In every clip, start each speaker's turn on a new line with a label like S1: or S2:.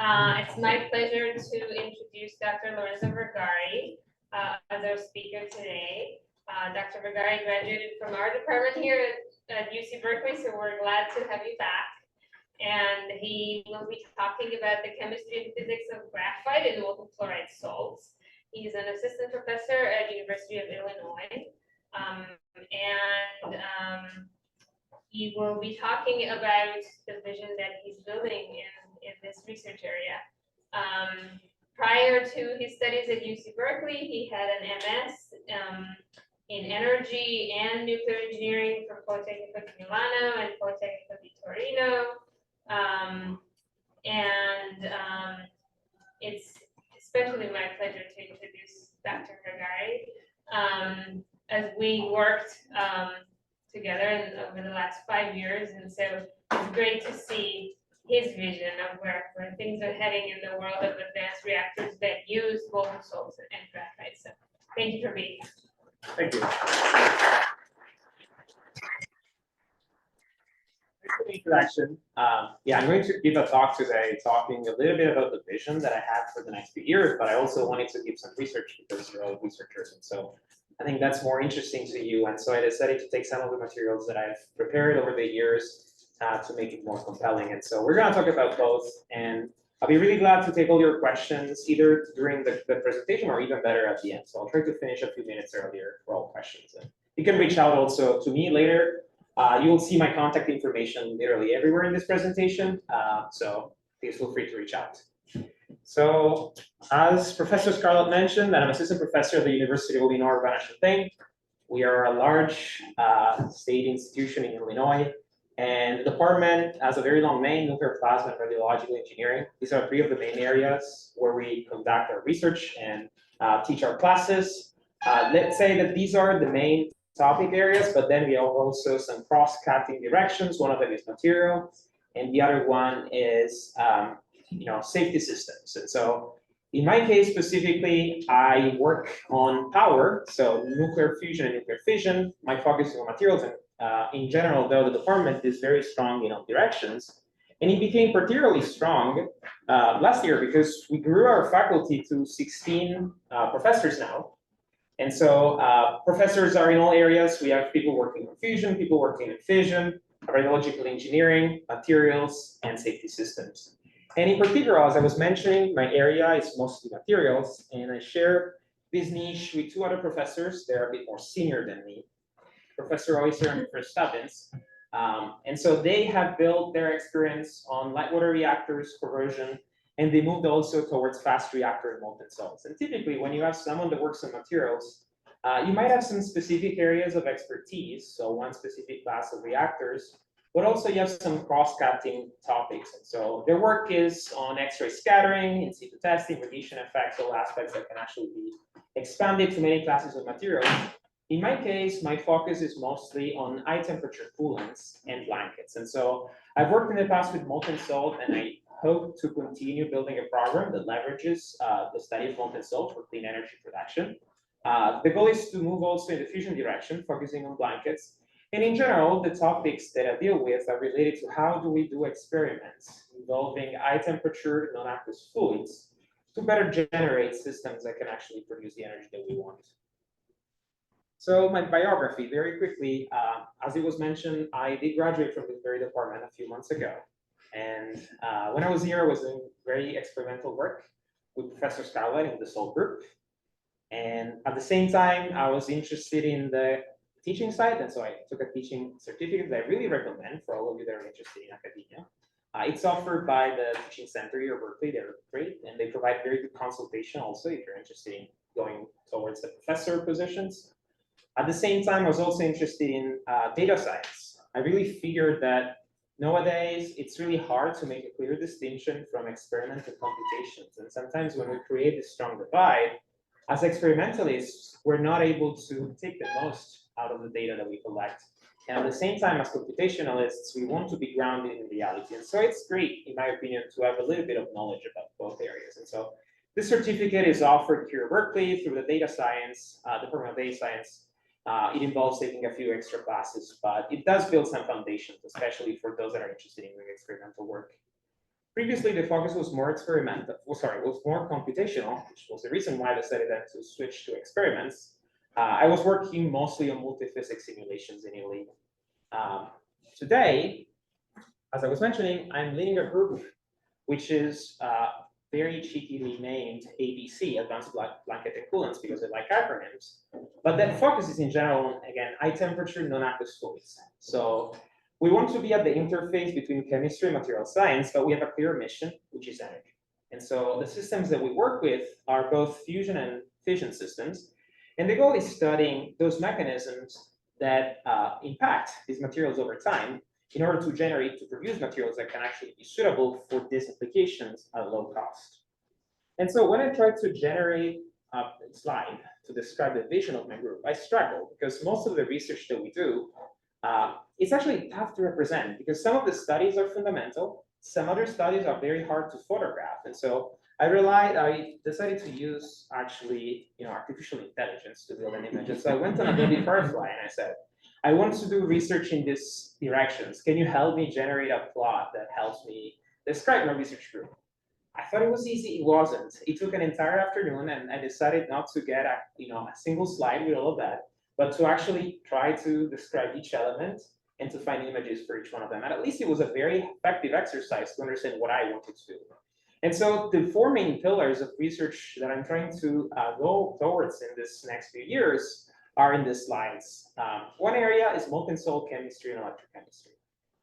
S1: It's my pleasure to introduce Dr. Lorenzo Vergari as our speaker today. Dr. Vergari graduated from our department here at UC Berkeley, so we're glad to have you back. And he will be talking about the chemistry and physics of graphite and molten fluoride salts. He's an assistant professor at University of Illinois. He will be talking about the vision that he's building in this research area. Prior to his studies at UC Berkeley, he had an MS in energy and nuclear engineering from Politecnico di Milano and Politecnico di Torino. It's especially my pleasure to introduce Dr. Vergari, as we worked together over the last 5 years, and so it's great to see his vision of where things are heading in the world of advanced reactors that use molten salts and graphite. So thank you for being here.
S2: Thank you. For the introduction, yeah, I'm going to give a talk today talking a little bit about the vision that I have for the next few years, but I also wanted to give some research because you're all researchers, and so I think that's more interesting to you. And so I decided to take some of the materials that I've prepared over the years to make it more compelling. And so we're going to talk about both, and I'll be really glad to take all your questions either during the presentation or even better at the end. So I'll try to finish a few minutes earlier for all questions. And you can reach out also to me later. You will see my contact information literally everywhere in this presentation, so please feel free to reach out. So, as Professor Scarlett mentioned, I'm an assistant professor at the University of Illinois Urbana-Champaign. We are a large state institution in Illinois, and the department has a very long name: nuclear plasma and radiological engineering. These are three of the main areas where we conduct our research and teach our classes. Let's say that these are the main topic areas, but then we have also some cross-cutting directions. One of them is material, and the other one is safety systems. And so in my case specifically, I work on power, so nuclear fusion and nuclear fission. My focus is on materials, and in general, though, the department is very strong in all directions. And it became particularly strong last year because we grew our faculty to 16 professors now. And so professors are in all areas. We have people working on fusion, people working in fission, radiological engineering, materials, and safety systems. And in particular, as I was mentioning, my area is mostly materials, and I share this niche with two other professors. They're a bit more senior than me, Professor Oyster and Professor Stubbins. And so they have built their experience on light water reactors, corrosion, and they moved also towards fast reactor and molten salts. And typically, when you have someone that works on materials, you might have some specific areas of expertise, so one specific class of reactors, but also you have some cross-cutting topics. And so their work is on X-ray scattering, in situ testing, radiation effects, all aspects that can actually be expanded to many classes of materials. In my case, my focus is mostly on high-temperature coolants and blankets. And so I've worked in the past with molten salt, and I hope to continue building a program that leverages the study of molten salt for clean energy production. The goal is to move also in the fusion direction, focusing on blankets. And in general, the topics that I deal with are related to how do we do experiments involving high temperature non-aqueous fluids to better generate systems that can actually produce the energy that we want. So my biography, very quickly, as it was mentioned, I did graduate from this very department a few months ago. And when I was here, I was doing very experimental work with Professor Scarlett in the SALT group. And at the same time, I was interested in the teaching side. And so I took a teaching certificate that I really recommend for all of you that are interested in academia. It's offered by the Teaching Center here at Berkeley. They're great, and they provide very good consultation also if you're interested in going towards the professor positions. At the same time, I was also interested in data science. I really figured that nowadays, it's really hard to make a clear distinction from experiment and computations. And sometimes when we create this strong divide, as experimentalists, we're not able to take the most out of the data that we collect. And at the same time, as computationalists, we want to be grounded in reality. And so it's great, in my opinion, to have a little bit of knowledge about both areas. And so this certificate is offered here at Berkeley through the data science, Department of Data Science. It involves taking a few extra classes, but it does build some foundations, especially for those that are interested in doing experimental work. Previously, the focus was more experimental, was more computational, which was the reason why I decided then to switch to experiments. I was working mostly on multi-physics simulations in Italy. Today, as I was mentioning, I'm leading a group which is very cheekily named ABC, Advanced Blanket and Coolants, because I like acronyms. But that focuses in general on, again, high temperature, non-aqueous fluids. So we want to be at the interface between chemistry and material science, but we have a clear mission, which is energy. And so the systems that we work with are both fusion and fission systems. And the goal is studying those mechanisms that impact these materials over time in order to produce materials that can actually be suitable for these applications at low cost. And so when I tried to generate a slide to describe the vision of my group, I struggled because most of the research that we do, it's actually tough to represent because some of the studies are fundamental, some other studies are very hard to photograph. And so I decided to use actually, artificial intelligence to build an image. And so I went on Adobe Firefly and I said, I want to do research in these directions. Can you help me generate a plot that helps me describe my research group? I thought it was easy. It wasn't. It took an entire afternoon, and I decided not to get a single slide with all of that, but to actually try to describe each element and to find images for each one of them. And at least it was a very effective exercise to understand what I wanted to do. And so the four main pillars of research that I'm trying to go towards in this next few years are in the slides. One area is molten salt chemistry and electrochemistry.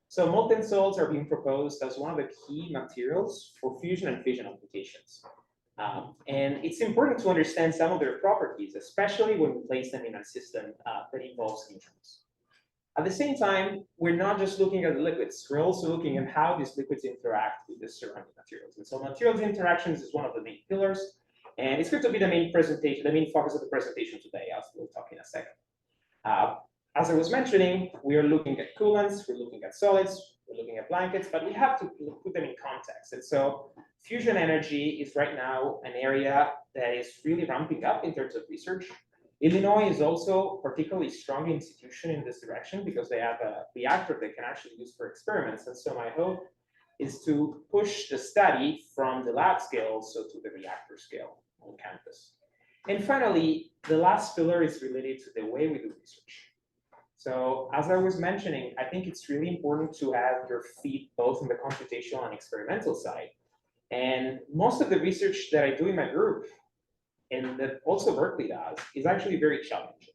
S2: So molten salts are being proposed as one of the key materials for fusion and fission applications. And it's important to understand some of their properties, especially when we place them in a system that involves neutrons. At the same time, we're not just looking at the liquids, we're also looking at how these liquids interact with the surrounding materials. And so materials interactions is one of the main pillars. And it's going to be the main focus of the presentation today, as we'll talk in a second. As I was mentioning, we are looking at coolants, we're looking at solids, we're looking at blankets, but we have to put them in context. And so fusion energy is right now an area that is really ramping up in terms of research. Illinois is also a particularly strong institution in this direction because they have a reactor they can actually use for experiments. And so my hope is to push the study from the lab scale also to the reactor scale on campus. And finally, the last pillar is related to the way we do research. So as I was mentioning, I think it's really important to have your feet both on the computational and experimental side. And most of the research that I do in my group, and that also Berkeley does, is actually very challenging.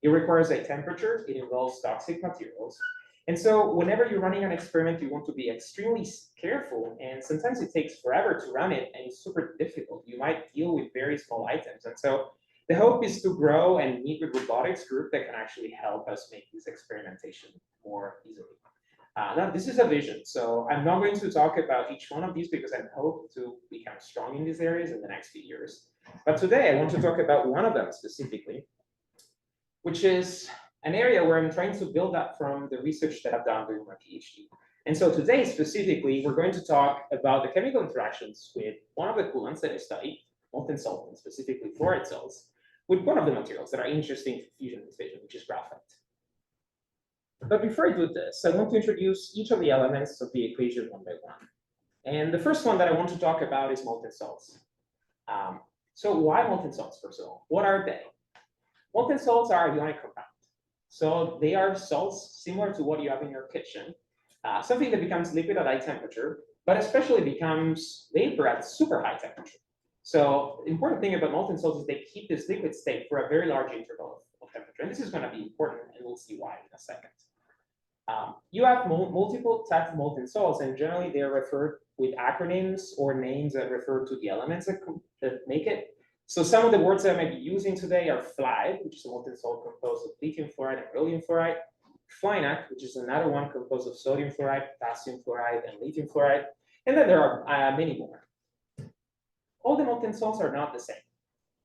S2: It requires high temperature, it involves toxic materials. And so whenever you're running an experiment, you want to be extremely careful, and sometimes it takes forever to run it, and it's super difficult. You might deal with very small items. And so the hope is to grow and meet with robotics group that can actually help us make this experimentation more easily. Now, this is a vision, so I'm not going to talk about each one of these because I hope to become strong in these areas in the next few years. But today I want to talk about one of them specifically, which is an area where I'm trying to build up from the research that I've done during my PhD. And so today specifically, we're going to talk about the chemical interactions with one of the coolants that I studied, molten salt, and specifically fluoride salts, with one of the materials that are interesting for fusion and fission, which is graphite. But before I do this, I want to introduce each of the elements of the equation one by one. And the first one that I want to talk about is molten salts. So why molten salts, first of all? What are they? Molten salts are a ionic compound. So they are salts similar to what you have in your kitchen, something that becomes liquid at high temperature, but especially becomes vapor at super high temperature. So the important thing about molten salts is they keep this liquid state for a very large interval of temperature. And this is going to be important, and we'll see why in a second. You have multiple types of molten salts, and generally they're referred with acronyms or names that refer to the elements that make it. So some of the words that I might be using today are fluoride, which is a molten salt composed of lithium fluoride and rhodium fluoride, FLiNaC, which is another one composed of sodium fluoride, potassium fluoride, and lithium fluoride, and then there are many more. All the molten salts are not the same.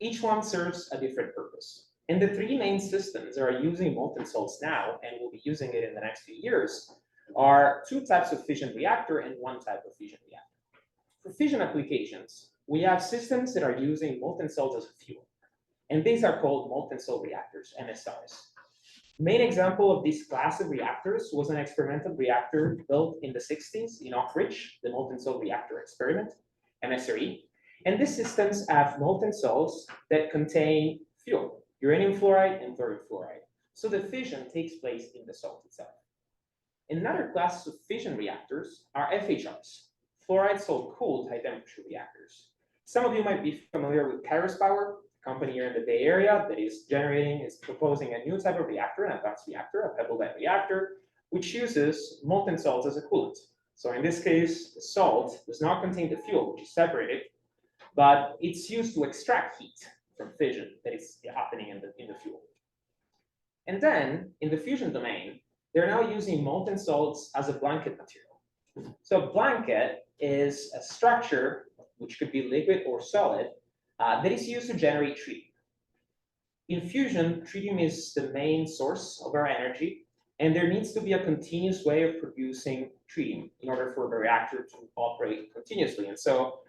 S2: Each one serves a different purpose. And the three main systems that are using molten salts now, and will be using it in the next few years, are two types of fission reactor and one type of fission reactor. For fission applications, we have systems that are using molten salts as a fuel. And these are called molten salt reactors, MSRs. Main example of this class of reactors was an experimental reactor built in the 60s in Oak Ridge, the Molten Salt Reactor experiment, MSRE. And these systems have molten salts that contain fuel, uranium fluoride and thorium fluoride. So the fission takes place in the salt itself. Another class of fission reactors are FHRs, Fluoride-Salt-Cooled-High-Temperature reactors. Some of you might be familiar with Kairos Power, a company here in the Bay Area that is proposing a new type of reactor, an advanced reactor, a pebble bed reactor, which uses molten salts as a coolant. So in this case, the salt does not contain the fuel, which is separated, but it's used to extract heat from fission that is happening in the fuel. And then in the fusion domain, they're now using molten salts as a blanket material. So blanket is a structure, which could be liquid or solid, that is used to generate tritium. In fusion, tritium is the main source of our energy, and there needs to be a continuous way of producing tritium in order for the reactor to operate continuously. And so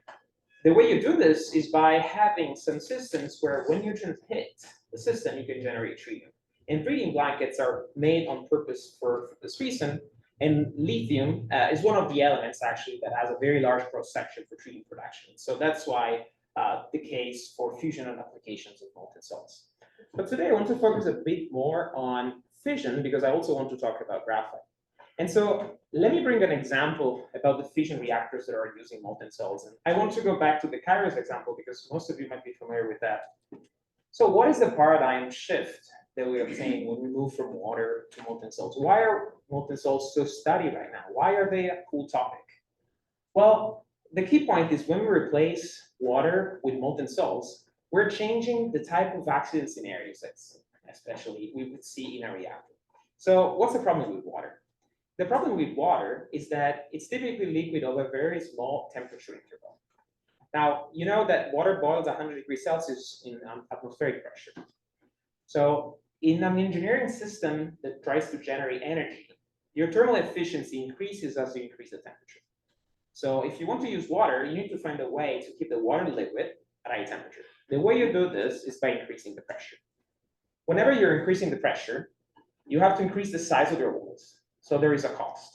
S2: the way you do this is by having some systems where when neutrons hit the system, you can generate tritium. And tritium blankets are made on purpose for this reason. And lithium is one of the elements actually that has a very large cross-section for tritium production. So that's why the case for fusion and applications of molten salts. But today I want to focus a bit more on fission because I also want to talk about graphite. And so let me bring an example about the fission reactors that are using molten salts. And I want to go back to the Kairos example because most of you might be familiar with that. So what is the paradigm shift that we obtain when we move from water to molten salts? Why are molten salts so studied right now? Why are they a cool topic? Well, the key point is when we replace water with molten salts, we're changing the type of accident scenarios that especially we would see in a reactor. So what's the problem with water? The problem with water is that it's typically liquid over a very small temperature interval. Now, you know that water boils 100 degrees Celsius in atmospheric pressure. So in an engineering system that tries to generate energy, your thermal efficiency increases as you increase the temperature. So if you want to use water, you need to find a way to keep the water liquid at high temperature. The way you do this is by increasing the pressure. Whenever you're increasing the pressure, you have to increase the size of your walls. So there is a cost.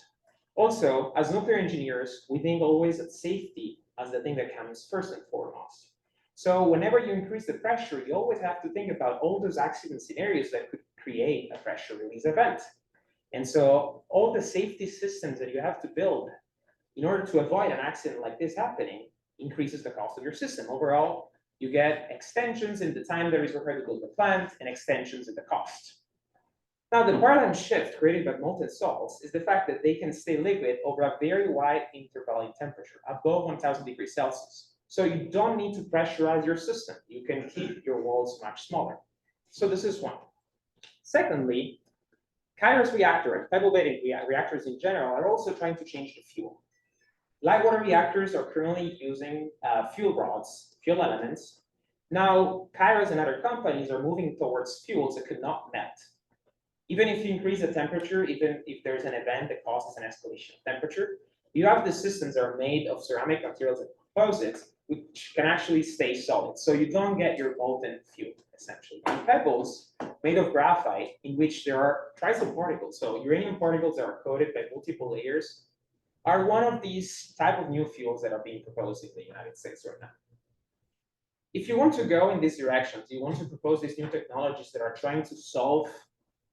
S2: Also, as nuclear engineers, we think always that safety as the thing that comes first and foremost. So whenever you increase the pressure, you always have to think about all those accident scenarios that could create a pressure release event. And so all the safety systems that you have to build in order to avoid an accident like this happening increases the cost of your system. Overall, you get extensions in the time that is required to build the plant and extensions in the cost. Now, the paradigm shift created by molten salts is the fact that they can stay liquid over a very wide interval in temperature, above 1000 degrees Celsius. So you don't need to pressurize your system. You can keep your walls much smaller. So this is one. Secondly, Kairos reactor and pebble bed reactors in general are also trying to change the fuel. Light water reactors are currently using fuel rods, fuel elements. Now, Kairos and other companies are moving towards fuels that could not melt. Even if you increase the temperature, even if there's an event that causes an escalation of temperature, you have the systems that are made of ceramic materials and composites, which can actually stay solid. So you don't get your molten fuel, essentially. And pebbles made of graphite, in which there are triso particles, so uranium particles that are coated by multiple layers, are one of these type of new fuels that are being proposed in the United States right now. If you want to go in these directions, you want to propose these new technologies that are trying to solve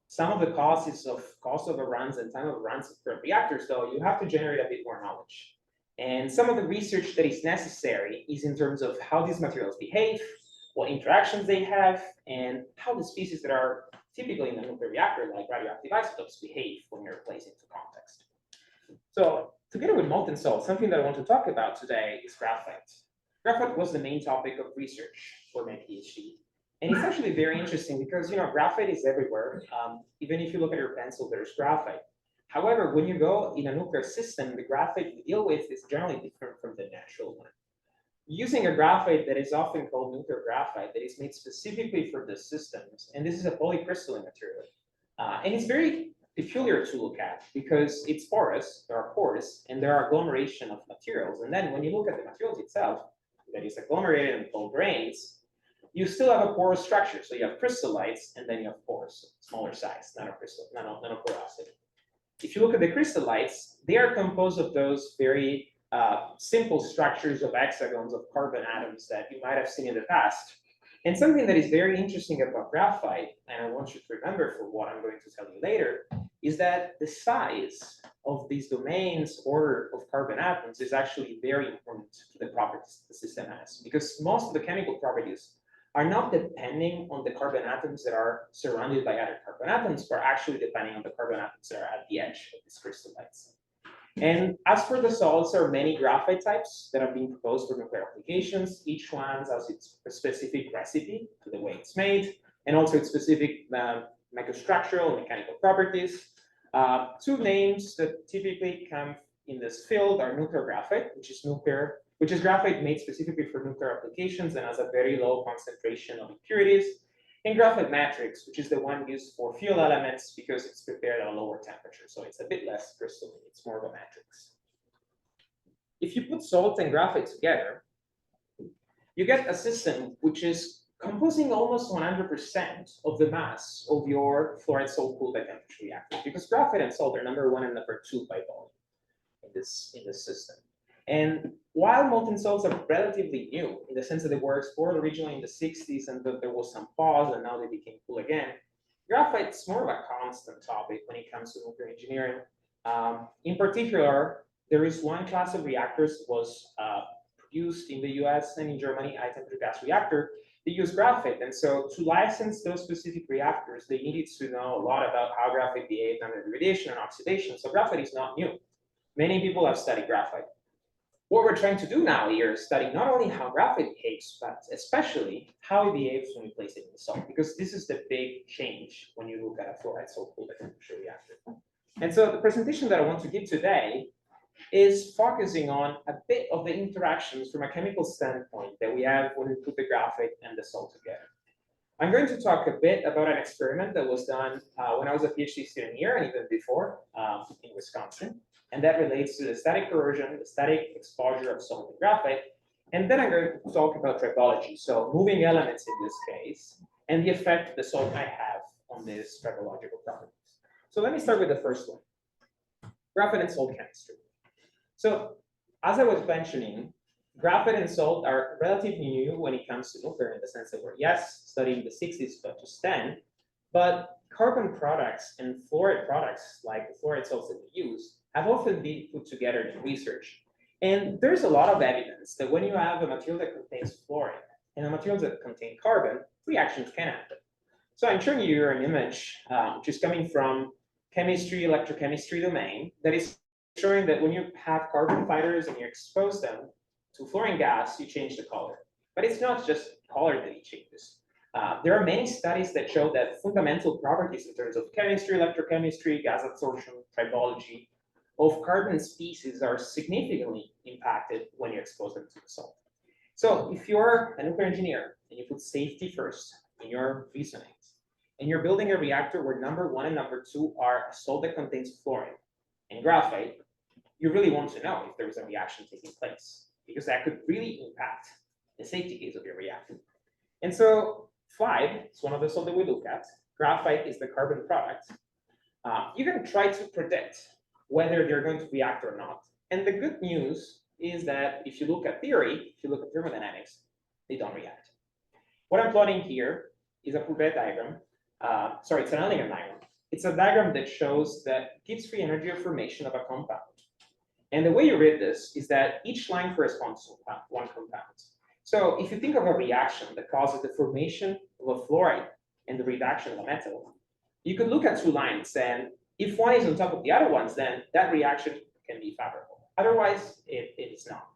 S2: some of the causes of cost overruns and time overruns of current reactors, though, you have to generate a bit more knowledge. And some of the research that is necessary is in terms of how these materials behave, what interactions they have, and how the species that are typically in a nuclear reactor, like radioactive isotopes, behave when you're placed into context. So together with molten salt, something that I want to talk about today is graphite. Graphite was the main topic of research for my PhD. And it's actually very interesting because, you know, graphite is everywhere. Even if you look at your pencil, there's graphite. However, when you go in a nuclear system, the graphite you deal with is generally different from the natural one. Using a graphite that is often called nuclear graphite that is made specifically for the systems, and this is a polycrystalline material. And it's very peculiar to look at because it's porous, there are pores, and there are agglomeration of materials. And then when you look at the materials itself, that is agglomerated and called grains, you still have a porous structure. So you have crystallites, and then you have pores, smaller size, nanoporosity. If you look at the crystallites, they are composed of those very simple structures of hexagons of carbon atoms that you might have seen in the past. And something that is very interesting about graphite, and I want you to remember for what I'm going to tell you later, is that the size of these domains or of carbon atoms is actually very important to the properties the system has, because most of the chemical properties are not depending on the carbon atoms that are surrounded by other carbon atoms, but actually depending on the carbon atoms that are at the edge of these crystallites. And as for the salts, there are many graphite types that have been proposed for nuclear applications. Each one has its specific recipe to the way it's made, and also its specific microstructural and mechanical properties. Two names that typically come in this field are nuclear graphite, which is graphite made specifically for nuclear applications and has a very low concentration of impurities, and graphite matrix, which is the one used for fuel elements because it's prepared at a lower temperature. So it's a bit less crystalline, it's more of a matrix. If you put salt and graphite together, you get a system which is composing almost 100% of the mass of your fluoride-salt-cooled-high-temperature reactor, because graphite and salt are number 1 and number 2 by volume in this system. And while molten salts are relatively new, in the sense that they were explored originally in the 60s and there was some pause and now they became cool again, graphite's more of a constant topic when it comes to nuclear engineering. In particular, there is one class of reactors that was produced in the US and in Germany, High-Temperature-Gas-Reactor. They use graphite, and so to license those specific reactors, they needed to know a lot about how graphite behaved under degradation and oxidation. So graphite is not new. Many people have studied graphite. What we're trying to do now here is study not only how graphite behaves, but especially how it behaves when we place it in the salt, because this is the big change when you look at a fluoride-salt-cooled-high-temperature reactor. And so the presentation that I want to give today is focusing on a bit of the interactions from a chemical standpoint that we have when we put the graphite and the salt together. I'm going to talk a bit about an experiment that was done when I was a PhD student here and even before in Wisconsin. And that relates to the static corrosion, the static exposure of salt and graphite. And then I'm going to talk about tribology, so moving elements in this case, and the effect the salt might have on these tribological properties. So let me start with the first one, graphite and salt chemistry. So as I was mentioning, graphite and salt are relatively new when it comes to nuclear, in the sense that we're, yes, studying the 60s, but just then, but carbon products and fluoride products, like the fluoride salts that we use, have often been put together in research. And there's a lot of evidence that when you have a material that contains fluoride and a material that contains carbon, reactions can happen. So I'm showing you here an image, which is coming from chemistry, electrochemistry domain, that is showing that when you have carbon fighters and you expose them to fluorine gas, you change the color. But it's not just color that it changes. There are many studies that show that fundamental properties in terms of chemistry, electrochemistry, gas absorption, tribology of carbon species are significantly impacted when you expose them to the salt. So if you're a nuclear engineer and you put safety first in your reasonings, and you're building a reactor where number 1 and number 2 are a salt that contains fluorine and graphite, you really want to know if there's a reaction taking place, because that could really impact the safety case of your reactor. And so fluoride is one of the salts that we look at. Graphite is the carbon product. You can try to predict whether they're going to react or not. And the good news is that if you look at theory, if you look at thermodynamics, they don't react. What I'm plotting here is a Courbet diagram. Sorry, it's an Ellinger diagram. It's a diagram that shows that Gibbs free energy of formation of a compound. And the way you read this is that each line corresponds to one compound. So if you think of a reaction that causes the formation of a fluoride and the reduction of a metal, you could look at 2 lines, and if one is on top of the other ones, then that reaction can be favorable. Otherwise, it is not.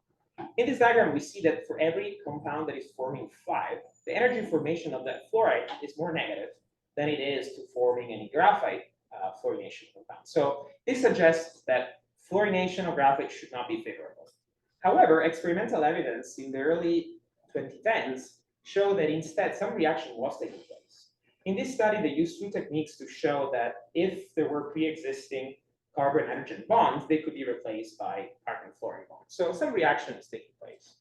S2: In this diagram, we see that for every compound that is forming 5, the energy formation of that fluoride is more negative than it is to forming any graphite fluorination compound. So this suggests that fluorination of graphite should not be favorable. However, experimental evidence in the early 2010s show that instead some reaction was taking place. In this study, they used 2 techniques to show that if there were pre-existing carbon-hydrogen bonds, they could be replaced by carbon-fluorine bonds. So some reaction is taking place.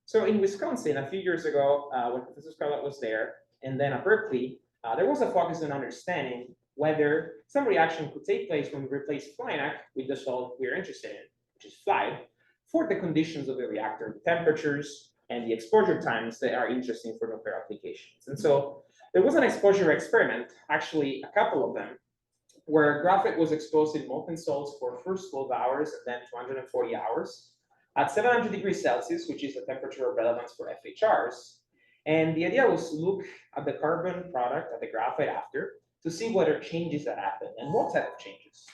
S2: So in Wisconsin, a few years ago, when Professor Scarlett was there, and then at Berkeley, there was a focus on understanding whether some reaction could take place when we replace fluorinac with the salt we're interested in, which is fluoride, for the conditions of the reactor, the temperatures, and the exposure times that are interesting for nuclear applications. And so there was an exposure experiment, actually a couple of them, where graphite was exposed in molten salts for first 12 hours and then 240 hours at 700 degrees Celsius, which is the temperature of relevance for FHRs. And the idea was to look at the carbon product, at the graphite after, to see what are changes that happen and what type of changes.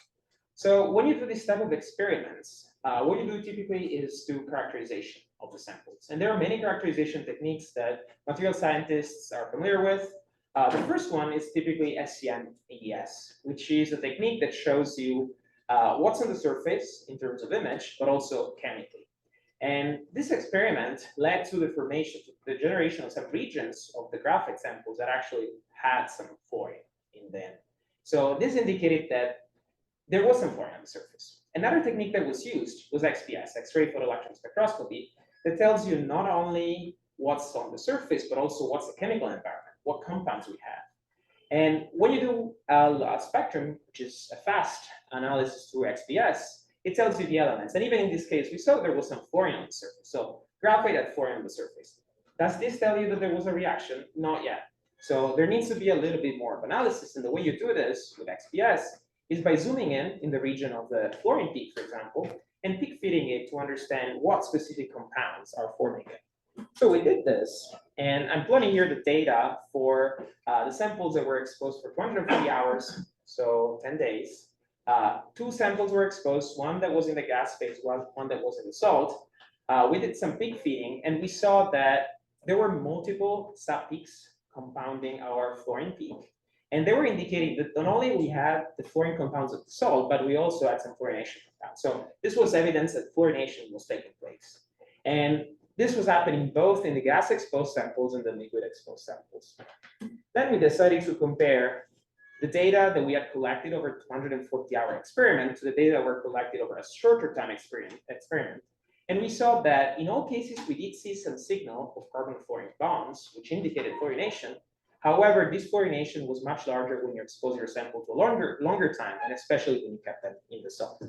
S2: So when you do this type of experiments, what you do typically is do characterization of the samples. And there are many characterization techniques that material scientists are familiar with. The first one is typically SCM-AES, which is a technique that shows you what's on the surface in terms of image, but also chemically. And this experiment led to the formation, the generation of some regions of the graphite samples that actually had some fluorine in them. So this indicated that there was some fluorine on the surface. Another technique that was used was XPS, X-ray photoelectron spectroscopy, that tells you not only what's on the surface, but also what's the chemical environment, what compounds we have. And when you do a spectrum, which is a fast analysis through XPS, it tells you the elements. And even in this case, we saw there was some fluorine on the surface. So graphite had fluorine on the surface. Does this tell you that there was a reaction? Not yet. So there needs to be a little bit more of analysis. And the way you do this with XPS is by zooming in the region of the fluorine peak, for example, and peak feeding it to understand what specific compounds are forming it. So we did this, and I'm plotting here the data for the samples that were exposed for 240 hours, so 10 days. Two samples were exposed, one that was in the gas phase, one that was in the salt. We did some peak feeding, and we saw that there were multiple sub-peaks compounding our fluorine peak. And they were indicating that not only we had the fluorine compounds of the salt, but we also had some fluorination compounds. So this was evidence that fluorination was taking place. And this was happening both in the gas-exposed samples and the liquid-exposed samples. Then we decided to compare the data that we had collected over a 240-hour experiment to the data that were collected over a shorter time experiment. And we saw that in all cases, we did see some signal of carbon-fluorine bonds, which indicated fluorination. However, this fluorination was much larger when you expose your sample to a longer time, and especially when you kept them in the salt.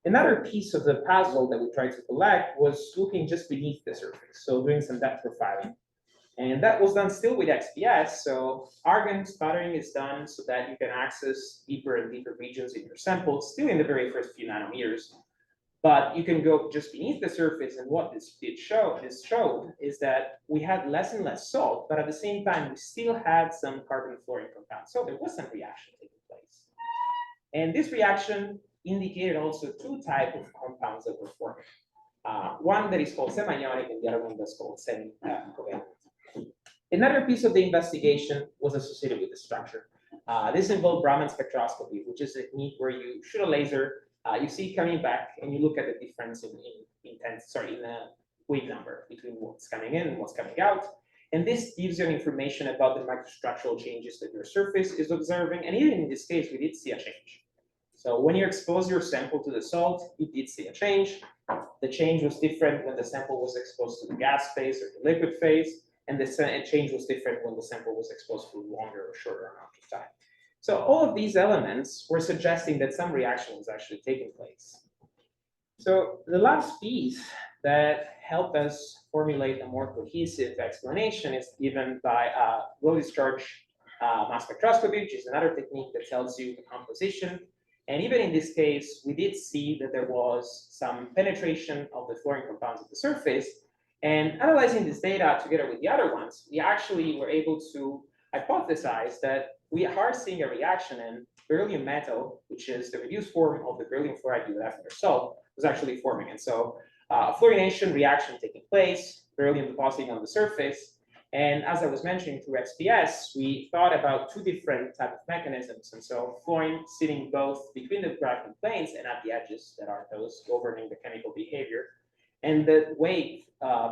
S2: Another piece of the puzzle that we tried to collect was looking just beneath the surface, so doing some depth profiling. And that was done still with XPS, so argon sputtering is done so that you can access deeper and deeper regions in your sample, still in the very first few nanometers. But you can go just beneath the surface, and what this showed is that we had less and less salt, but at the same time, we still had some carbon-fluorine compounds. So there was some reaction taking place. And this reaction indicated also two types of compounds that were forming. One that is called semi-ionic, and the other one that's called semi-covalent. Another piece of the investigation was associated with the structure. This involved Raman spectroscopy, which is a technique where you shoot a laser, you see it coming back, and you look at the difference in wave number between what's coming in and what's coming out. And this gives you information about the microstructural changes that your surface is observing. And even in this case, we did see a change. So when you expose your sample to the salt, you did see a change. The change was different when the sample was exposed to the gas phase or the liquid phase. And the change was different when the sample was exposed for longer or shorter amount of time. So all of these elements were suggesting that some reaction was actually taking place. So the last piece that helped us formulate a more cohesive explanation is given by low discharge mass spectroscopy, which is another technique that tells you the composition. And even in this case, we did see that there was some penetration of the fluorine compounds at the surface. And analyzing this data together with the other ones, we actually were able to hypothesize that we are seeing a reaction in beryllium metal, which is the reduced form of the beryllium fluoride you left in your salt, was actually forming. And so a fluorination reaction taking place, beryllium depositing on the surface. And as I was mentioning through XPS, we thought about two different types of mechanisms. And so fluorine sitting both between the graphite planes and at the edges that are those governing the chemical behavior, and the weight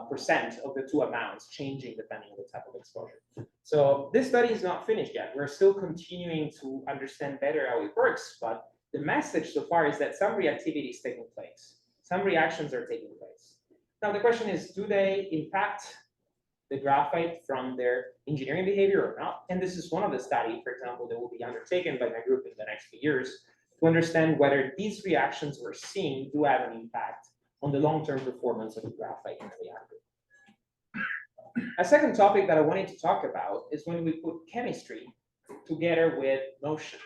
S2: percent of the two amounts changing depending on the type of exposure. So this study is not finished yet. We're still continuing to understand better how it works, but the message so far is that some reactivity is taking place. Some reactions are taking place. Now the question is, do they impact the graphite from their engineering behavior or not? And this is one of the studies, for example, that will be undertaken by my group in the next few years to understand whether these reactions we're seeing do have an impact on the long-term performance of the graphite in the reactor. A second topic that I wanted to talk about is when we put chemistry together with motion.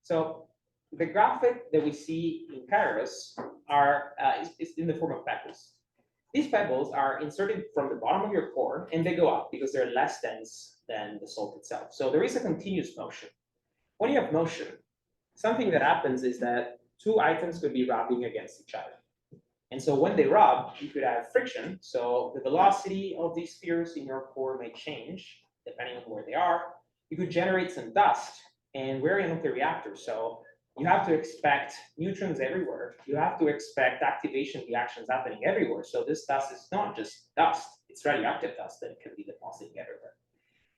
S2: So the graphite that we see in Kairos is in the form of pebbles. These pebbles are inserted from the bottom of your core, and they go up because they're less dense than the salt itself. So there is a continuous motion. When you have motion, something that happens is that two items could be rubbing against each other. And so when they rub, you could have friction. So the velocity of these spheres in your core may change depending on where they are. You could generate some dust, and we're in a nuclear reactor. So you have to expect neutrons everywhere. You have to expect activation reactions happening everywhere. So this dust is not just dust, it's radioactive dust that can be depositing everywhere.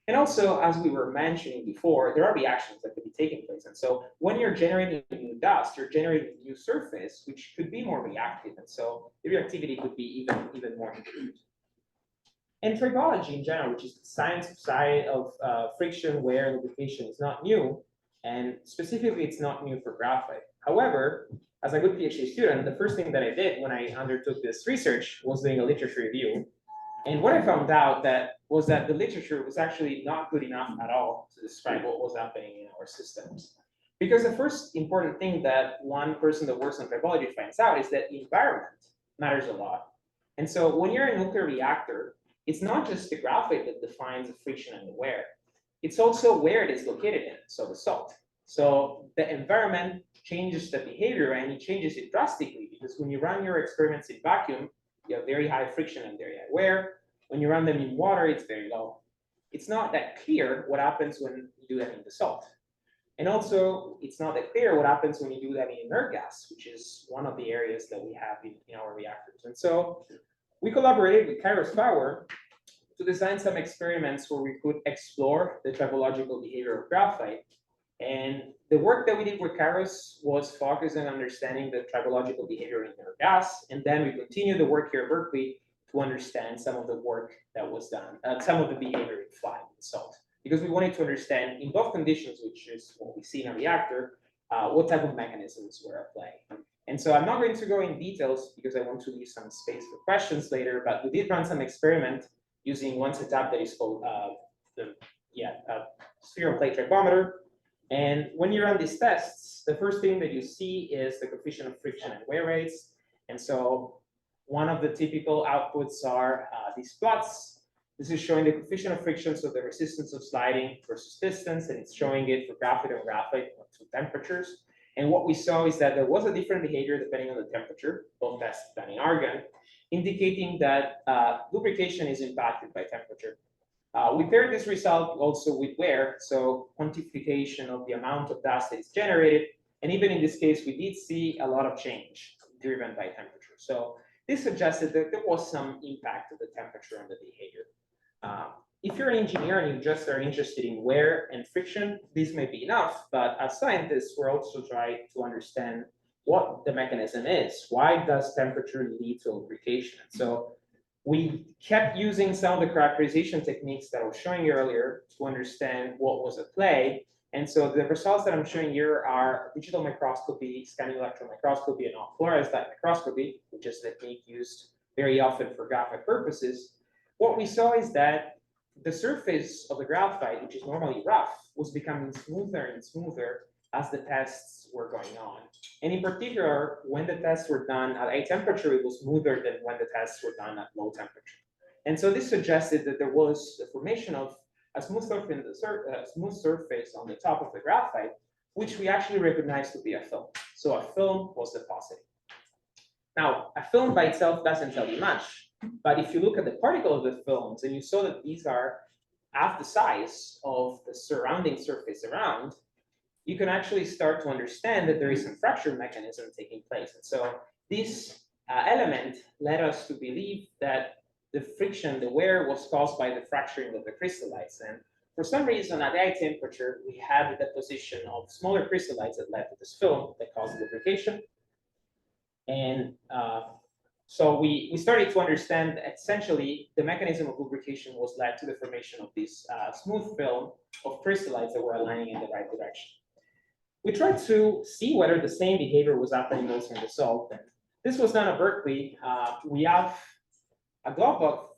S2: And also, as we were mentioning before, there are reactions that could be taking place. And so when you're generating new dust, you're generating a new surface, which could be more reactive. And so the reactivity could be even more improved. And tribology in general, which is the science side of friction, wear, lubrication, is not new. And specifically, it's not new for graphite. However, as a good PhD student, the first thing that I did when I undertook this research was doing a literature review. And what I found out was that the literature was actually not good enough at all to describe what was happening in our systems. Because the first important thing that one person that works on tribology finds out is that the environment matters a lot. And so when you're in a nuclear reactor, it's not just the graphite that defines the friction and the wear. It's also where it is located in, so the salt. So the environment changes the behavior, and it changes it drastically, because when you run your experiments in vacuum, you have very high friction and very high wear. When you run them in water, it's very low. It's not that clear what happens when you do that in the salt. And also, it's not that clear what happens when you do that in inert gas, which is one of the areas that we have in our reactors. And so we collaborated with Kairos Power to design some experiments where we could explore the tribological behavior of graphite. And the work that we did with Kairos was focused on understanding the tribological behavior in inert gas. And then we continued the work here at Berkeley to understand some of the work that was done, some of the behavior in fly and salt. Because we wanted to understand in both conditions, which is what we see in a reactor, what type of mechanisms were at play. And so I'm not going to go in details because I want to leave some space for questions later, but we did run some experiment using one setup that is called sphere and plate tribometer. And when you run these tests, the first thing that you see is the coefficient of friction and wear rates. And so one of the typical outputs are these plots. This is showing the coefficient of friction, so the resistance of sliding versus distance, and it's showing it for graphite and graphite at 2 temperatures. And what we saw is that there was a different behavior depending on the temperature, both tests done in argon, indicating that lubrication is impacted by temperature. We paired this result also with wear, so quantification of the amount of dust that is generated. And even in this case, we did see a lot of change driven by temperature. So this suggested that there was some impact of the temperature on the behavior. If you're an engineer and you just are interested in wear and friction, this may be enough. But as scientists, we're also trying to understand what the mechanism is. Why does temperature lead to lubrication? So we kept using some of the characterization techniques that I was showing you earlier to understand what was at play. And so the results that I'm showing here are digital microscopy, scanning electron microscopy, and polarized light microscopy, which is a technique used very often for graphite purposes. What we saw is that the surface of the graphite, which is normally rough, was becoming smoother and smoother as the tests were going on. And in particular, when the tests were done at high temperature, it was smoother than when the tests were done at low temperature. And so this suggested that there was the formation of a smooth surface on the top of the graphite, which we actually recognized to be a film. So a film was depositing. Now, a film by itself doesn't tell you much, but if you look at the particle of the films and you saw that these are half the size of the surrounding surface around, you can actually start to understand that there is some fracture mechanism taking place. And so this element led us to believe that the friction, the wear, was caused by the fracturing of the crystallites. And for some reason, at high temperature, we had the deposition of smaller crystallites that led to this film that caused lubrication. And So we started to understand that essentially the mechanism of lubrication was led to the formation of this smooth film of crystallites that were aligning in the right direction. We tried to see whether the same behavior was happening also in the salt. And this was done at Berkeley. We have a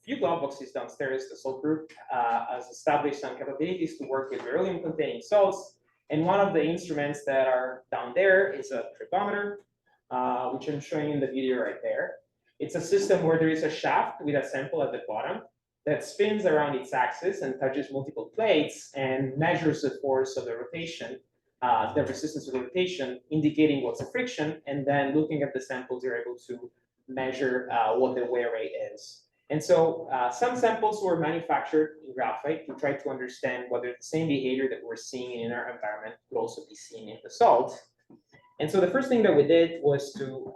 S2: few glove boxes downstairs. The salt group has established some capabilities to work with beryllium-containing salts. And one of the instruments that are down there is a tribometer, which I'm showing in the video right there. It's a system where there is a shaft with a sample at the bottom that spins around its axis and touches multiple plates and measures the force of the rotation, the resistance of the rotation, indicating what's the friction, and then looking at the samples, you're able to measure what the wear rate is. And so some samples were manufactured in graphite to try to understand whether the same behavior that we're seeing in our environment could also be seen in the salt. And so the first thing that we did was to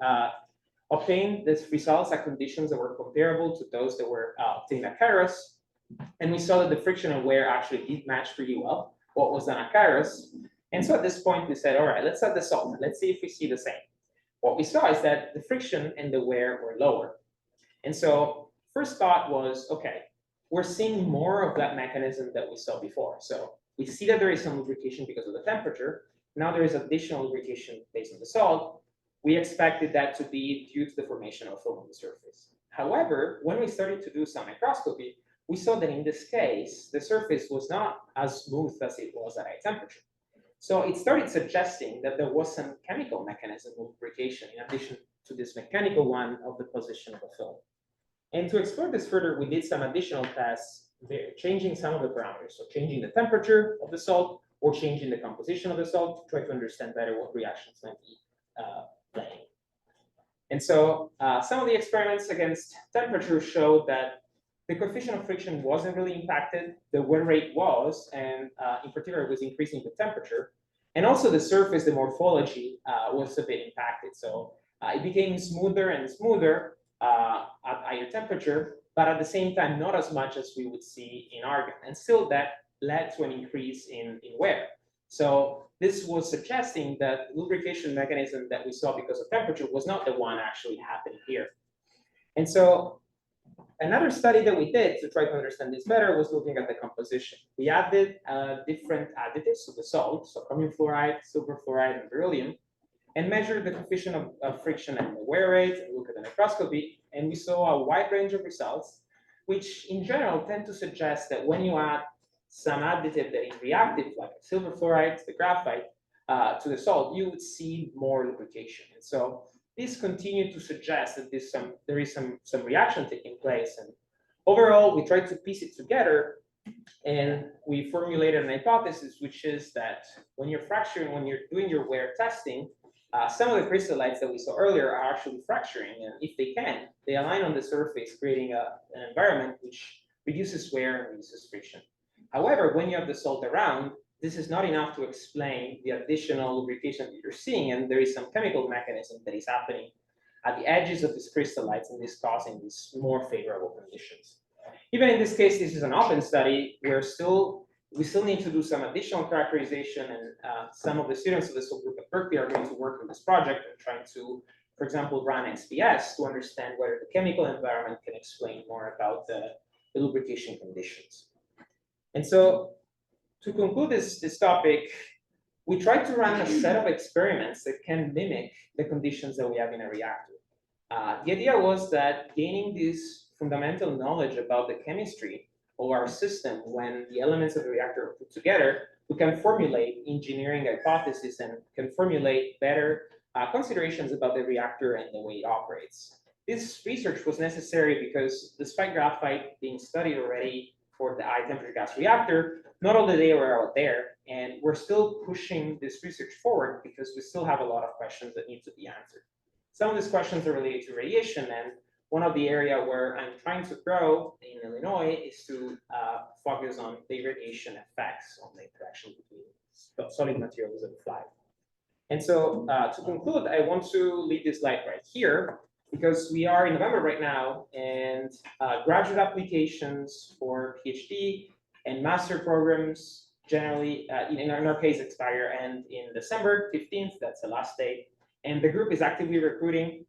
S2: obtain these results at conditions that were comparable to those that were obtained at Kairos. And we saw that the friction and wear actually did match pretty well what was done at Kairos. And so at this point, we said, all right, let's add the salt. Let's see if we see the same. What we saw is that the friction and the wear were lower. And so first thought was, okay, we're seeing more of that mechanism that we saw before. So we see that there is some lubrication because of the temperature. Now there is additional lubrication based on the salt. We expected that to be due to the formation of film on the surface. However, when we started to do some microscopy, we saw that in this case, the surface was not as smooth as it was at high temperature. So it started suggesting that there was some chemical mechanism of lubrication in addition to this mechanical one of the position of the film. And to explore this further, we did some additional tests, changing some of the parameters. So changing the temperature of the salt or changing the composition of the salt to try to understand better what reactions might be playing. And so some of the experiments against temperature showed that the coefficient of friction wasn't really impacted. The wear rate was, and in particular, it was increasing the temperature. And also the surface, the morphology was a bit impacted. So it became smoother and smoother at higher temperature, but at the same time, not as much as we would see in argon. And still that led to an increase in wear. So this was suggesting that the lubrication mechanism that we saw because of temperature was not the one actually happening here. And so another study that we did to try to understand this better was looking at the composition. We added different additives to the salt, so chromium fluoride, silver fluoride, and beryllium, and measured the coefficient of friction and the wear rate, and look at the microscopy, and we saw a wide range of results, which in general tend to suggest that when you add some additive that is reactive, like silver fluoride, the graphite, to the salt, you would see more lubrication. And so this continued to suggest that there is some reaction taking place. And overall, we tried to piece it together, and we formulated an hypothesis, which is that when you're fracturing, when you're doing your wear testing, some of the crystallites that we saw earlier are actually fracturing, and if they can, they align on the surface, creating an environment which reduces wear and reduces friction. However, when you have the salt around, this is not enough to explain the additional lubrication that you're seeing, and there is some chemical mechanism that is happening at the edges of these crystallites, and this causing these more favorable conditions. Even in this case, this is an open study. We still need to do some additional characterization, and some of the students of the salt group at Berkeley are going to work on this project and trying to, for example, run XPS to understand whether the chemical environment can explain more about the lubrication conditions. And so to conclude this topic, we tried to run a set of experiments that can mimic the conditions that we have in a reactor. The idea was that gaining this fundamental knowledge about the chemistry of our system when the elements of the reactor are put together, we can formulate engineering hypotheses and can formulate better considerations about the reactor and the way it operates. This research was necessary because despite graphite being studied already for the high-temperature-gas-reactor, not all the data were out there, and we're still pushing this research forward because we still have a lot of questions that need to be answered. Some of these questions are related to radiation, and one of the areas where I'm trying to grow in Illinois is to focus on the irradiation effects on the interaction between solid materials and fly. And so to conclude, I want to leave this slide right here, because we are in November right now, and graduate applications for PhD and master programs generally, in our case, expire and in December 15th, that's the last day. And the group is actively recruiting.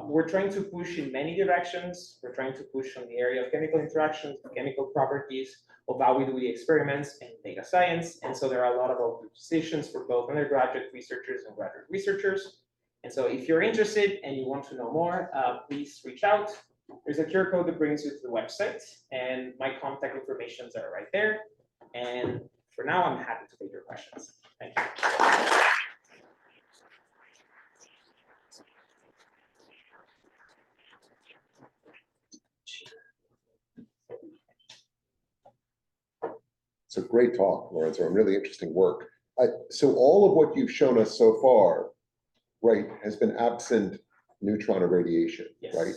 S2: We're trying to push in many directions. We're trying to push on the area of chemical interactions, chemical properties, of how we do the experiments and data science. And so there are a lot of open positions for both undergraduate researchers and graduate researchers. And so if you're interested and you want to know more, please reach out. There's a QR code that brings you to the website, and my contact information are right there. And for now, I'm happy to take your questions. Thank you.
S3: It's a great talk, Lorenzo, and really interesting work. So all of what you've shown us so far, right, has been absent neutron irradiation,
S2: Yes.
S3: right?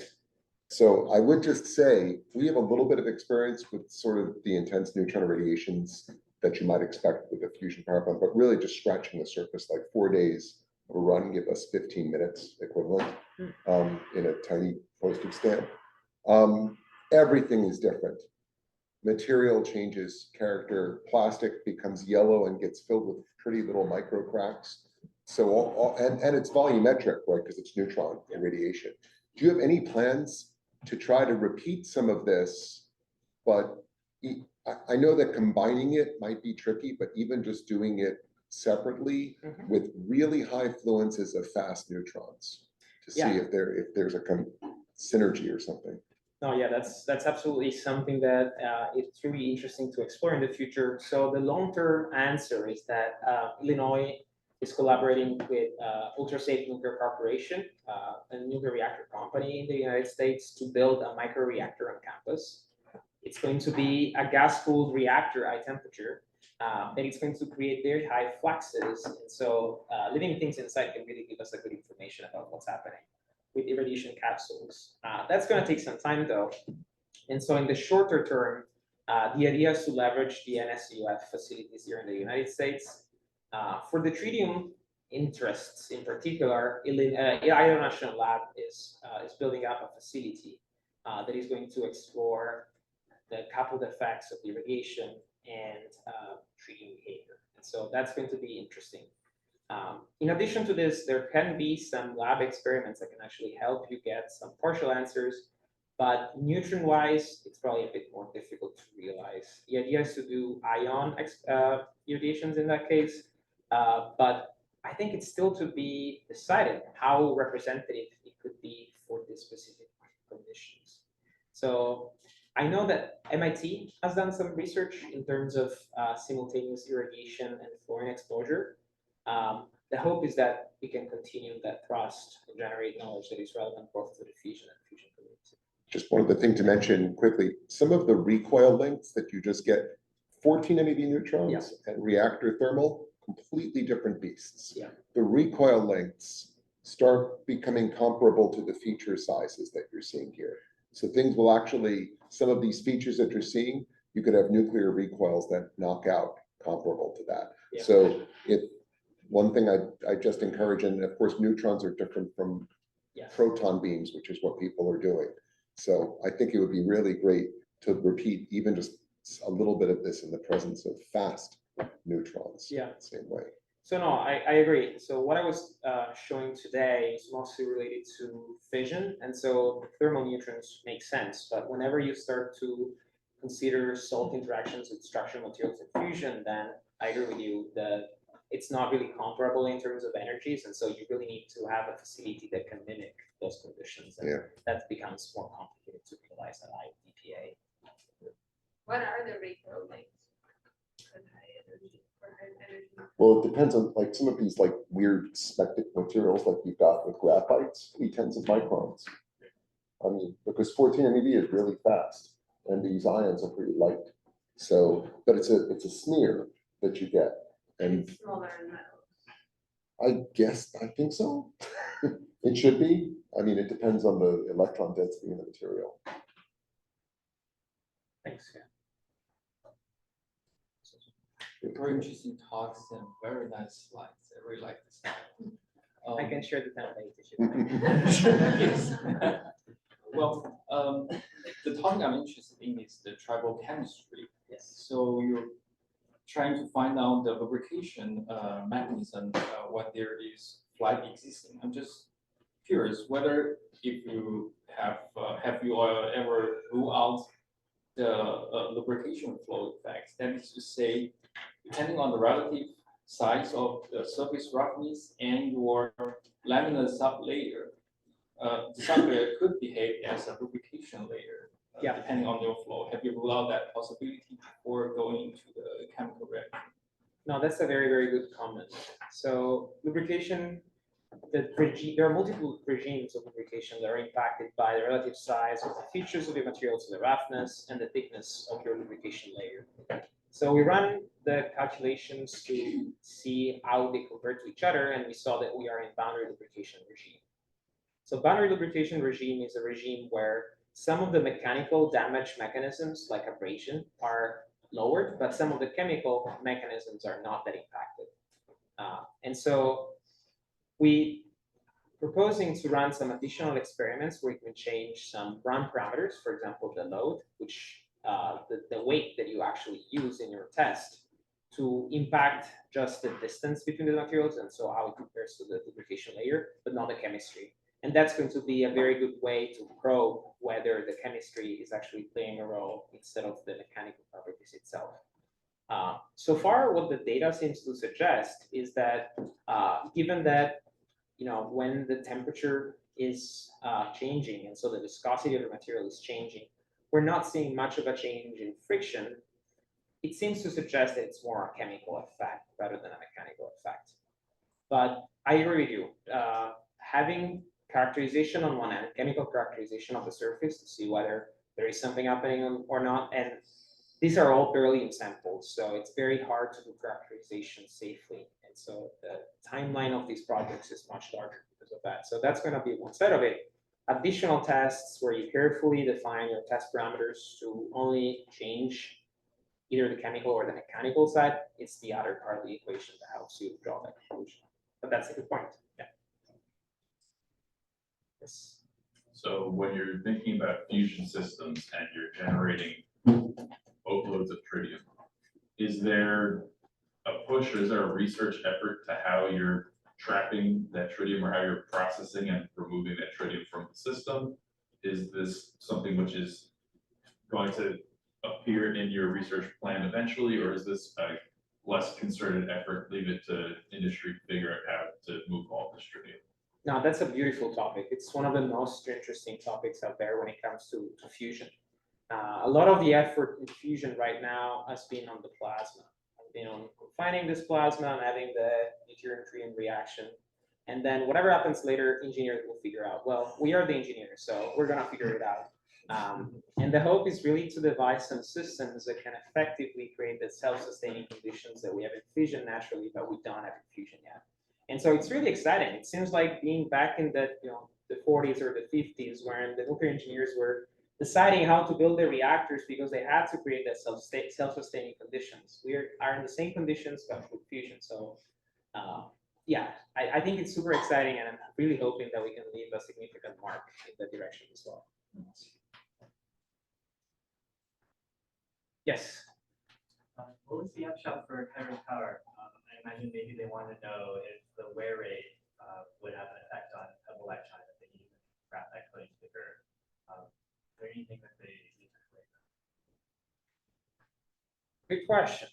S3: So I would just say we have a little bit of experience with sort of the intense neutron irradiations that you might expect with a fusion power plant, but really just scratching the surface. Like 4 days of a run give us 15 minutes equivalent in a tiny postage stamp. Everything is different. Material changes character, plastic becomes yellow and gets filled with pretty little micro cracks. So and it's volumetric, right? Because it's neutron irradiation. Do you have any plans to try to repeat some of this? But I know that combining it might be tricky, but even just doing it separately with really high fluences of fast neutrons to see if there's a synergy or something.
S2: No, yeah, that's absolutely something that it's really interesting to explore in the future. So the long-term answer is that Illinois is collaborating with Ultra-Safe Nuclear Corporation, a nuclear reactor company in the United States, to build a microreactor on campus. It's going to be a gas-cooled reactor, high temperature, and it's going to create very high fluxes. And so living things inside can really give us a good information about what's happening with irradiation capsules. That's going to take some time though. And so in the shorter term, the idea is to leverage the NSUF facilities here in the United States. For the tritium interests in particular, Idaho National Lab is building up a facility that is going to explore the coupled effects of irradiation and tritium behavior. And so that's going to be interesting. In addition to this, there can be some lab experiments that can actually help you get some partial answers, but neutron-wise, it's probably a bit more difficult to realize. The idea is to do ion irradiations in that case, but I think it's still to be decided how representative it could be for this specific conditions. So I know that MIT has done some research in terms of simultaneous irradiation and fluorine exposure. The hope is that we can continue that thrust and generate knowledge that is relevant both to the fusion and fusion community.
S3: Just one other thing to mention quickly, some of the recoil lengths that you just get, 14 MeV neutrons and reactor thermal, completely different beasts.
S2: Yeah.
S3: The recoil lengths start becoming comparable to the feature sizes that you're seeing here. So things will actually, some of these features that you're seeing, you could have nuclear recoils that knock out comparable to that.
S2: Yeah.
S3: So one thing I just encourage, and of course neutrons are different from proton beams, which is what people are doing. So I think it would be really great to repeat even just a little bit of this in the presence of fast neutrons.
S2: Yeah.
S3: Same way.
S2: So no, I agree. So what I was showing today is mostly related to fission, and so thermal neutrons make sense. But whenever you start to consider salt interactions with structural materials in fusion, then I agree with you that it's not really comparable in terms of energies, and so you really need to have a facility that can mimic those conditions, and that becomes more complicated to realize at high DPA.
S1: What are the recoil lengths for high energy?
S3: Well, it depends on like some of these like weird spectic materials like you've got with graphites, 0.3 of microns. I mean, because 14 MeV is really fast, and these ions are pretty light. So, but it's a smear that you get. And
S1: it's smaller in metals.
S3: I think so. It should be. I mean, it depends on the electron density in the material.
S2: Thanks. Yeah.
S4: Very interesting talks and very nice slides. I really like the slide.
S2: I can share the template if you like.
S4: Yes. Well, the topic I'm interested in is the tribo-chemistry.
S2: Yes.
S4: So you're trying to find out the lubrication mechanism when there is flight existing. I'm just curious whether if you have you ever ruled out the lubrication flow effects. That is to say, depending on the relative size of the surface roughness and your laminar sublayer, the sublayer could behave as a lubrication layer,
S2: Yeah.
S4: depending on your flow. Have you ruled out that possibility before going into the chemical reaction?
S2: No, that's a very, very good comment. So lubrication, there are multiple regimes of lubrication that are impacted by the relative size of the features of the material, so the roughness and the thickness of your lubrication layer. So we run the calculations to see how they compare to each other, and we saw that we are in boundary lubrication regime. So boundary lubrication regime is a regime where some of the mechanical damage mechanisms, like abrasion, are lowered, but some of the chemical mechanisms are not that impacted. And so we proposing to run some additional experiments where you can change some run parameters, for example, the load, which the weight that you actually use in your test to impact just the distance between the materials, and so how it compares to the lubrication layer, but not the chemistry. And that's going to be a very good way to probe whether the chemistry is actually playing a role instead of the mechanical properties itself. So far, what the data seems to suggest is that given that when the temperature is changing, and so the viscosity of the material is changing, we're not seeing much of a change in friction. It seems to suggest that it's more a chemical effect rather than a mechanical effect. But I agree with you. Having characterization on one end, chemical characterization of the surface to see whether there is something happening or not, and these are all beryllium samples, so it's very hard to do characterization safely. And so the timeline of these projects is much larger because of that. So that's going to be one side of it. Additional tests where you carefully define your test parameters to only change either the chemical or the mechanical side, it's the other part of the equation that helps you draw that conclusion. But that's a good point. Yeah. Yes.
S5: So when you're thinking about fusion systems and you're generating boatloads of tritium, is there a push or is there a research effort to how you're trapping that tritium or how you're processing and removing that tritium from the system? Is this something which is going to appear in your research plan eventually, or is this a less concerted effort, leave it to industry to figure out how to move all this tritium?
S2: No, that's a beautiful topic. It's one of the most interesting topics out there when it comes to fusion. A lot of the effort in fusion right now has been on the plasma. I've been on confining this plasma and having the deuterium-tritium reaction. And then whatever happens later, engineers will figure out. Well, we are the engineers, so we're going to figure it out. And the hope is really to devise some systems that can effectively create the self-sustaining conditions that we have in fusion naturally, but we don't have in fusion yet. And so it's really exciting. It seems like being back in the the 40s or the 50s, when the nuclear engineers were deciding how to build their reactors because they had to create that self-sustaining conditions. We are in the same conditions, but with fusion. So yeah, I think it's super exciting, and I'm really hoping that we can leave a significant mark in that direction as well. Yes.
S6: What was the upshot for Kyron Power? I imagine maybe they want to know if the wear rate would have an effect on pebble lifetime if they use graphite coating thicker. Is there anything that they need to explain?
S2: Good question.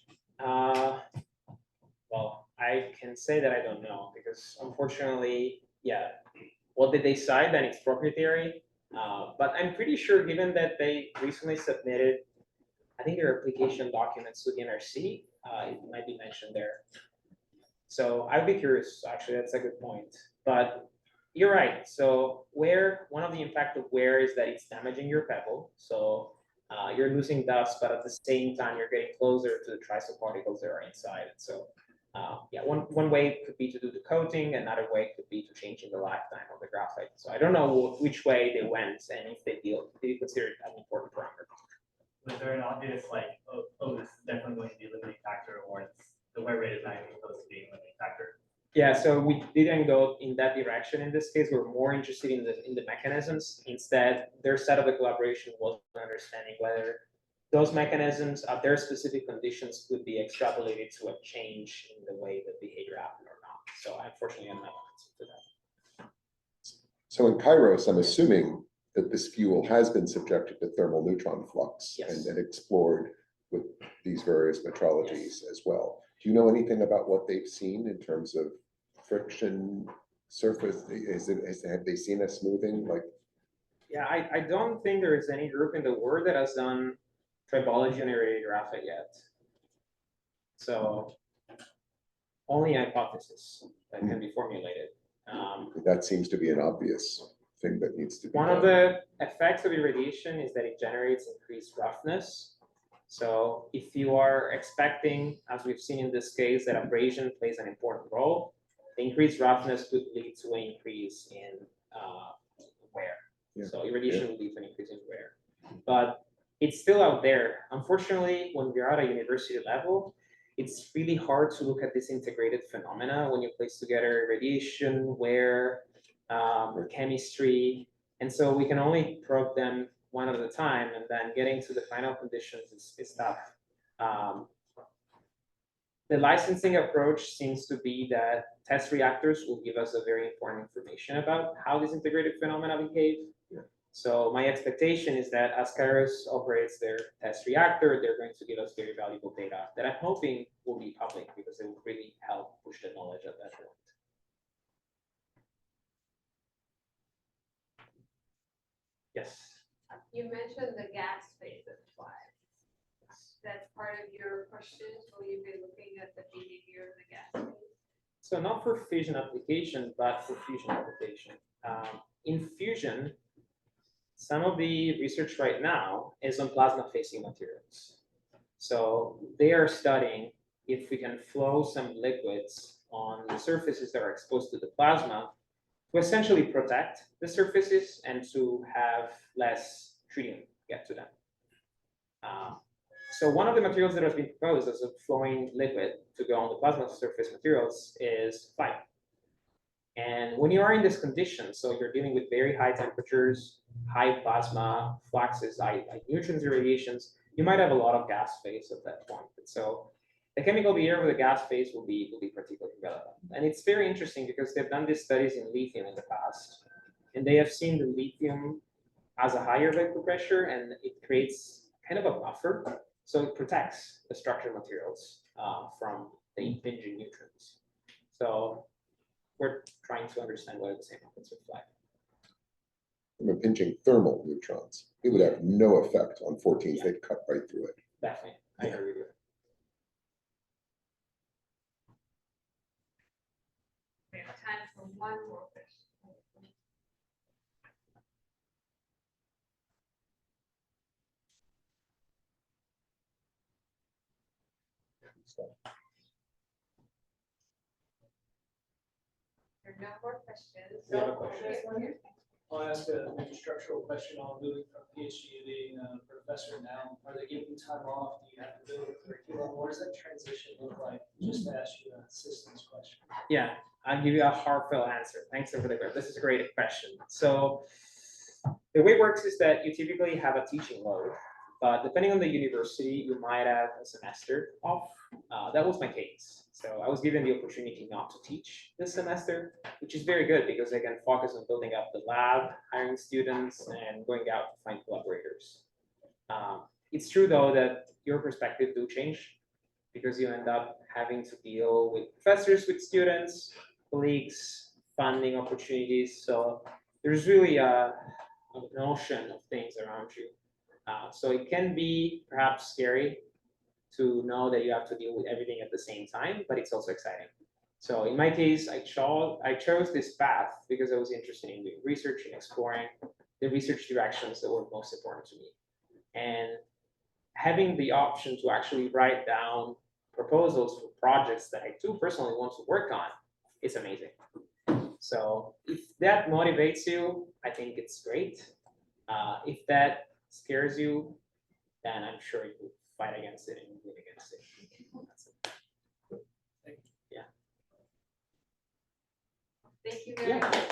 S2: Well, I can say that I don't know because unfortunately, yeah, what did they decide, then it's proprietary. But I'm pretty sure, given that they recently submitted, I think, their application documents to the NRC, it might be mentioned there. So I'd be curious, actually, that's a good point. But you're right. So one of the impact of wear is that it's damaging your pebble. So you're losing dust, but at the same time, you're getting closer to the triso particles that are inside. So yeah, one way could be to do the coating, another way could be to changing the lifetime of the graphite. So I don't know which way they went and if they consider it an important parameter.
S6: Was there an obvious oh, this is definitely going to be a limiting factor, or the wear rate is not even close to being a limiting factor?
S2: Yeah, so we didn't go in that direction in this case. We're more interested in the mechanisms. Instead, their side of the collaboration was understanding whether those mechanisms at their specific conditions could be extrapolated to a change in the way that behavior happened or not. So unfortunately, I'm not answering to that.
S3: So in Kairos, I'm assuming that this fuel has been subjected to thermal neutron flux
S2: Yes.
S3: and explored with these various metrologies as well. Do you know anything about what they've seen in terms of friction, surface? Have they seen a smoothing? Like,
S2: Yeah, I don't think there is any group in the world that has done tribology on irradiated graphite yet. So only hypothesis that can be formulated.
S3: that seems to be an obvious thing that needs to be
S2: One of
S3: done.
S2: the effects of irradiation is that it generates increased roughness. So if you are expecting, as we've seen in this case, that abrasion plays an important role, the increased roughness could lead to an increase in wear.
S3: Yeah.
S2: So irradiation will lead to an increase in wear. But it's still out there. Unfortunately, when we're at a university level, it's really hard to look at this integrated phenomena when you place together radiation, wear, chemistry. And so we can only probe them one at a time, and then getting to the final conditions is tough. The licensing approach seems to be that test reactors will give us a very important information about how these integrated phenomena behave.
S3: Yeah.
S2: So my expectation is that as Kairos operates their test reactor, they're going to give us very valuable data that I'm hoping will be public because it will really help push the knowledge at that point. Yes.
S1: You mentioned the gas phase of flight. That's part of your questions. Will you be looking at the behavior of the gas phase?
S2: So not for fission application, but for fusion application. In fusion, some of the research right now is on plasma-facing materials. So they are studying if we can flow some liquids on the surfaces that are exposed to the plasma to essentially protect the surfaces and to have less tritium get to them. So one of the materials that has been proposed as a flowing liquid to go on the plasma surface materials is flight. And when you are in this condition, so you're dealing with very high temperatures, high plasma fluxes, high neutrons irradiations, you might have a lot of gas phase at that point. And so the chemical behavior of the gas phase will be particularly relevant. And it's very interesting because they've done these studies in lithium in the past, and they have seen the lithium has a higher vapor pressure and it creates kind of a buffer. So it protects the structural materials from the impinging neutrons. So we're trying to understand whether the same happens with flight.
S3: From impinging thermal neutrons, it would have no effect on 14th. They'd cut right through it.
S2: Definitely, I agree with you.
S1: We have time for one more question. There are no more questions.
S7: We have a
S1: So,
S7: question. I'll ask a maybe structural question on moving from PhD to being a professor now. Are they giving you time off? Do you have to build a curriculum? What does that transition look like? Just to ask you a systems question.
S2: Yeah, I'll give you a heartfelt answer. Thanks for the question. This is a great question. So the way it works is that you typically have a teaching load, but depending on the university, you might have a semester off. That was my case. So I was given the opportunity not to teach this semester, which is very good because I can focus on building up the lab, hiring students, and going out to find collaborators. It's true though that your perspective do change because you end up having to deal with professors, with students, colleagues, funding opportunities. So there's really an ocean of things around you. So it can be perhaps scary to know that you have to deal with everything at the same time, but it's also exciting. So in my case, I chose this path because I was interested in doing research and exploring the research directions that were most important to me. And having the option to actually write down proposals for projects that I do personally want to work on is amazing. So if that motivates you, I think it's great. If that scares you, then I'm sure you will fight against it and win against it.
S1: Thank you very much.